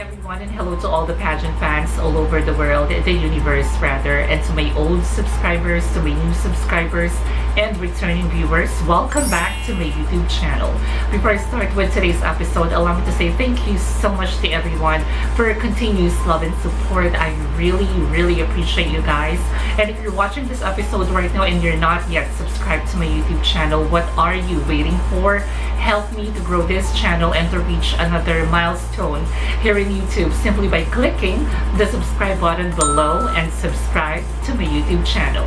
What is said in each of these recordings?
everyone, and hello to all the pageant fans all over the world, the universe rather, and to my old subscribers, to my new subscribers, and returning viewers. Welcome back to my YouTube channel. Before I start with today's episode, allow me to say thank you so much to everyone for your continuous love and support. I really appreciate you guys. And if you're watching this episode right now and you're not yet subscribed to my YouTube channel, what are you waiting for? Help me to grow this channel and to reach another milestone here in YouTube simply by clicking the subscribe button below and subscribe to my YouTube channel.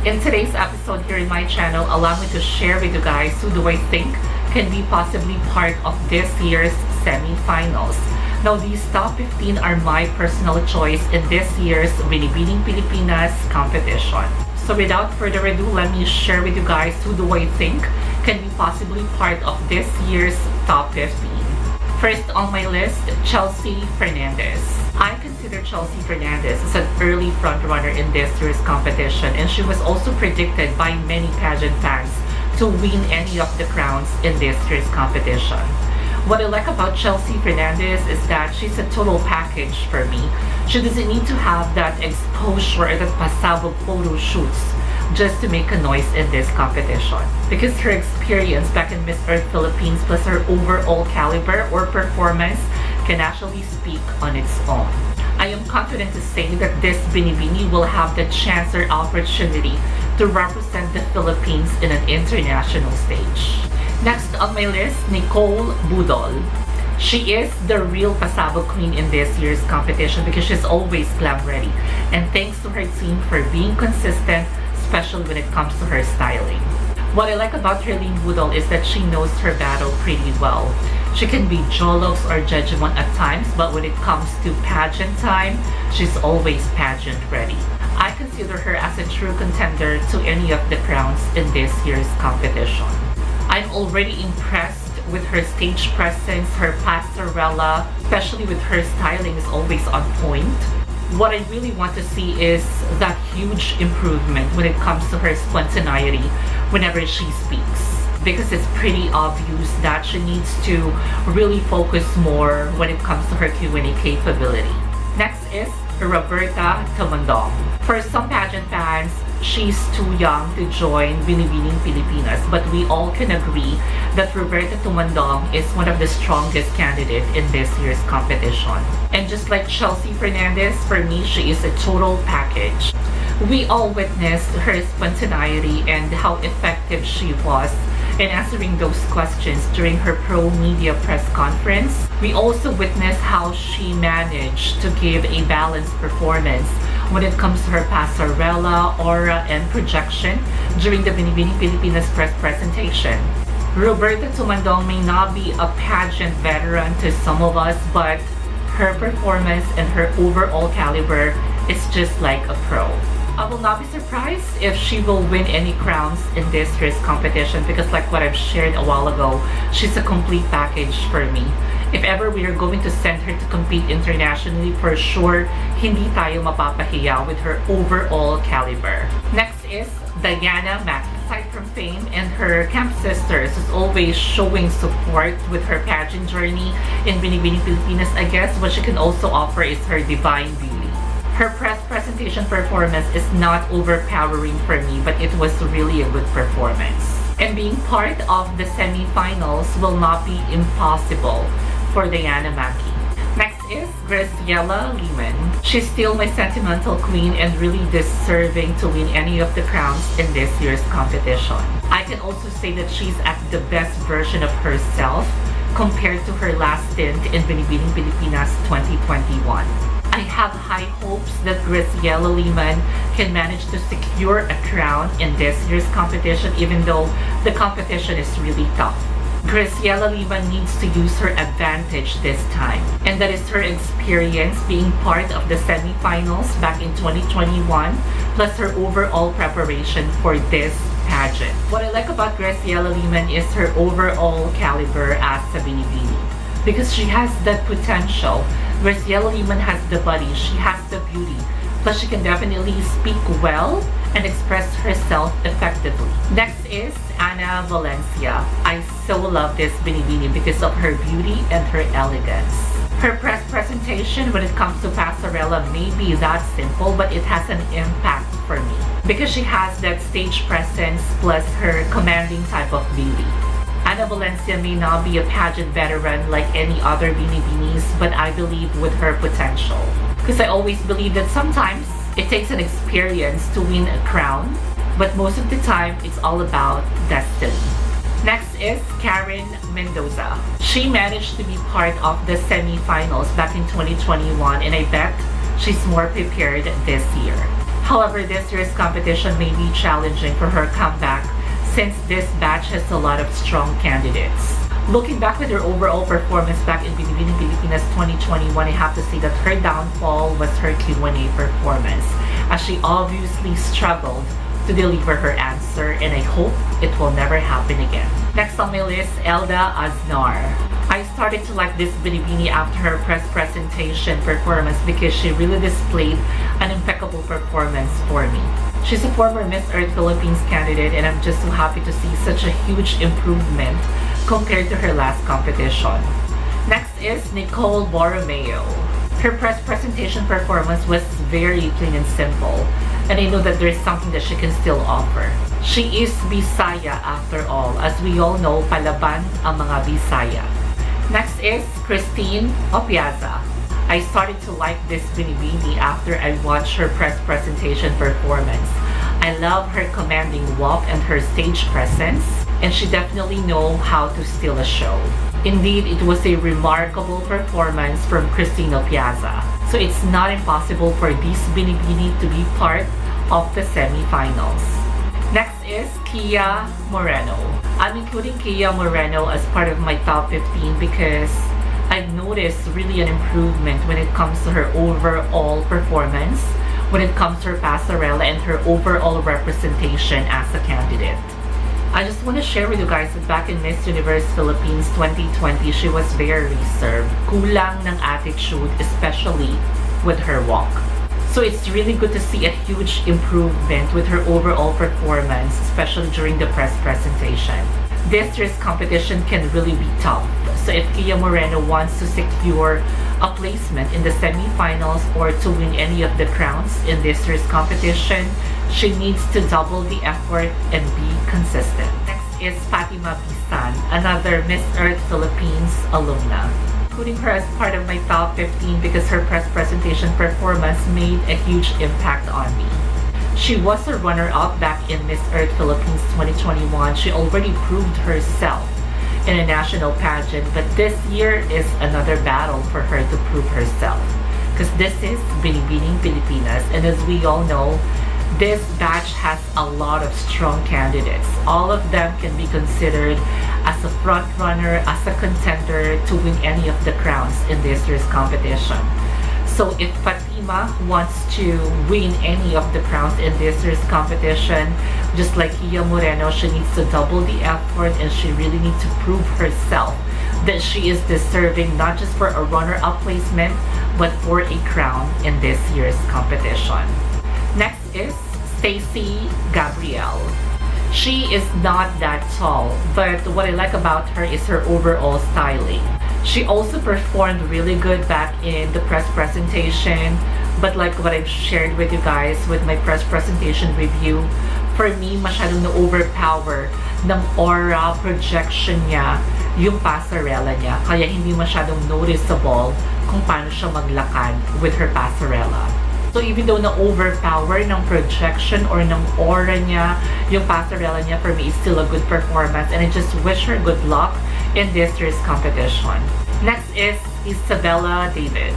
In today's episode here in my channel, allow me to share with you guys who do I think can be possibly part of this year's semi-finals. Now, these top 15 are my personal choice in this year's Binibining Pilipinas competition. So without further ado, let me share with you guys who do I think can be possibly part of this year's top 15. First on my list, Chelsea Fernandez. I consider Chelsea Fernandez as an early frontrunner in this year's competition, and she was also predicted by many pageant fans to win any of the crowns in this year's competition. What I like about Chelsea Fernandez is that she's a total package for me. She doesn't need to have that exposure or that pasabog photo shoots just to make a noise in this competition. Because her experience back in Miss Earth Philippines plus her overall caliber or performance can actually speak on its own. I am confident to say that this Binibini will have the chance or opportunity to represent the Philippines in an international stage. Next on my list, Nicole Budol. She is the real pasabog queen in this year's competition because she's always glam ready. And thanks to her team for being consistent, especially when it comes to her styling. What I like about Nicole Budol is that she knows her battle pretty well. She can be jologs or judgment at times, but when it comes to pageant time, she's always pageant ready. I consider her as a true contender to any of the crowns in this year's competition. I'm already impressed with her stage presence, her passerella, especially with her styling is always on point. What I really want to see is that huge improvement when it comes to her spontaneity whenever she speaks. Because it's pretty obvious that she needs to really focus more when it comes to her Q&A capability. Next is Roberto Tomando. For some pageant fans, she's too young to join Binibining Pilipinas, but we all can agree that Roberto Tomando is one of the strongest candidates in this year's competition. And just like Chelsea Fernandez, for me, she is a total package. We all witnessed her spontaneity and how effective she was in answering those questions during her pro media press conference. We also witnessed how she managed to give a balanced performance when it comes to her passerella, aura, and projection during the Binibining Pilipinas press presentation. Roberto Tomando may not be a pageant veteran to some of us, but her performance and her overall caliber is just like a pro. I will not be surprised if she will win any crowns in this year's competition because like what I've shared a while ago, she's a complete package for me. If ever we are going to send her to compete internationally, for sure, hindi tayo mapapahiya with her overall caliber. Next is Diana Magnus. Aside from fame and her camp sisters is always showing support with her pageant journey in Binibining Pilipinas, I guess what she can also offer is her divine beauty. Her press presentation performance is not overpowering for me, but it was really a good performance. And being part of the semi-finals will not be impossible for Diana Maki. Next is Yellowman. She's still my sentimental queen and really deserving to win any of the crowns in this year's competition. I can also say that she's at the best version of herself compared to her last stint in Binibining Pilipinas 2021. I have high hopes that Yellowman can manage to secure a crown in this year's competition, even though the competition is really tough. Yellowman needs to use her advantage this time, and that is her experience being part of the semi-finals back in 2021, plus her overall preparation for this pageant. What I like about Yellowman is her overall caliber as a Binibini, because she has that potential. Yellowman has the body, she has the beauty, Plus, she can definitely speak well and express herself effectively. Next is Ana Valencia. I so love this binibini because of her beauty and her elegance. Her press presentation when it comes to passerella may be that simple, but it has an impact for me because she has that stage presence plus her commanding type of beauty. Ana Valencia may not be a pageant veteran like any other binibinis, but I believe with her potential. Because I always believe that sometimes it takes an experience to win a crown, but most of the time it's all about destiny. Next is Karen Mendoza. She managed to be part of the semi-finals back in 2021, and I bet she's more prepared this year. However, this year's competition may be challenging for her comeback since this batch has a lot of strong candidates. Looking back with her overall performance back in Binibini Pilipinas 2021, I have to say that her downfall was her Q&A performance, as she obviously struggled to deliver her answer, and I hope it will never happen again. Next on my list, Elda Aznar. I started to like this Binibini after her press presentation performance because she really displayed an impeccable performance for me. She's a former Miss Earth Philippines candidate, and I'm just so happy to see such a huge improvement compared to her last competition. Next is Nicole Borveo. Her press presentation performance was very plain and simple, and I know that there's something that she can still offer. She is Bisaya after all. As we all know, palaban ang mga Bisaya. Next is Christina Piazza. I started to like this binibini after I watched her press presentation performance. I love her commanding walk and her stage presence, and she definitely knows how to steal a show. Indeed, it was a remarkable performance from Christina Piazza. So it's not impossible for this binibini to be part of the semi-finals. Next is Kia Moreno. I'm including Kia Moreno as part of my top 15 because I've noticed really an improvement when it comes to her overall performance, when it comes to her passerella and her overall representation as a candidate. I just want to share with you guys that back in Miss Universe Philippines 2020, she was very reserved. Kulang ng attitude, especially with her walk. So it's really good to see a huge improvement with her overall performance, especially during the press presentation. This year's competition can really be tough. So if Kia Moreno wants to secure a placement in the semi-finals or to win any of the crowns in this year's competition, she needs to double the effort and be consistent. Next is Fatima Pistan, another Miss Earth Philippines alumna. Putting her as part of my top 15 because her press presentation performance made a huge impact on me. She was a runner-up back in Miss Earth Philippines 2021. She already proved herself in a national pageant, but this year is another battle for her to prove herself. Because this is Binibining Pilipinas, and as we all know, this batch has a lot of strong candidates. All of them can be considered as a front runner, as a contender to win any of the crowns in this year's competition. So if Fatima wants to win any of the crowns in this year's competition, just like Kia Moreno, she needs to double the effort and she really needs to prove herself that she is deserving not just for a runner-up placement, but for a crown in this year's competition. Next is Stacy Real. She is not that tall, but what I like about her is her overall styling. She also performed really good back in the press presentation, but like what I've shared with you guys with my press presentation review, for me, masyadong na-overpower ng aura projection niya yung passerella niya. Kaya hindi masyadong noticeable kung paano siya maglakad with her passerella. So even though na-overpower ng projection or ng aura niya, yung passerella niya, for me, is still a good performance, and I just wish her good luck in this year's competition. Next is Isabella David.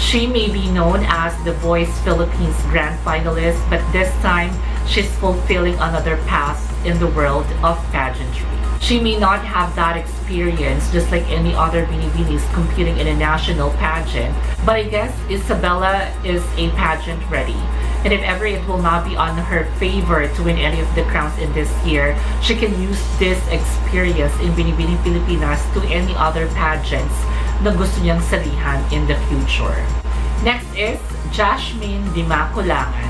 She may be known as the Voice Philippines Grand Finalist, but this time, she's fulfilling another path in the world of pageantry. She may not have that experience just like any other binibinis competing in a national pageant, but I guess Isabella is a pageant ready. And if ever it will not be on her favor to win any of the crowns in this year, she can use this experience in Binibining Pilipinas to any other pageants na gusto niyang salihan in the future. Next is Jasmine Dimaculangan.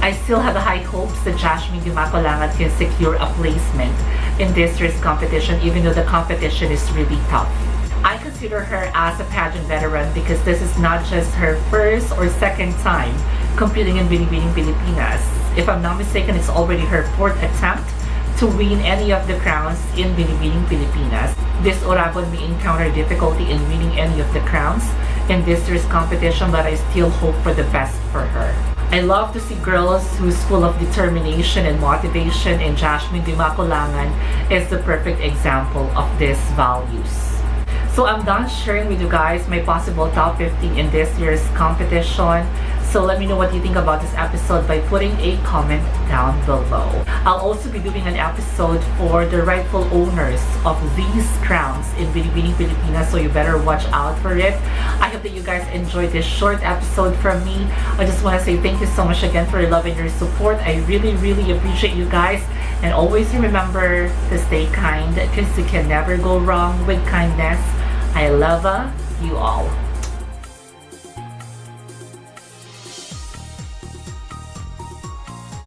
I still have high hopes that Jasmine Dimaculangan can secure a placement in this year's competition, even though the competition is really tough. I consider her as a pageant veteran because this is not just her first or second time competing in Binibining Pilipinas. If I'm not mistaken, it's already her fourth attempt to win any of the crowns in Binibining Pilipinas. This Oragon may encounter difficulty in winning any of the crowns in this year's competition, but I still hope for the best for her. I love to see girls who's full of determination and motivation, and Jasmine Dimaculangan is the perfect example of these values. So I'm done sharing with you guys my possible top 15 in this year's competition. So let me know what you think about this episode by putting a comment down below. I'll also be doing an episode for the rightful owners of these crowns in Binibining Pilipinas, so you better watch out for it. I hope that you guys enjoyed this short episode from me. I just want to say thank you so much again for your love and your support. I really appreciate you guys. And always remember to stay kind, because you can never go wrong with kindness. I love you all.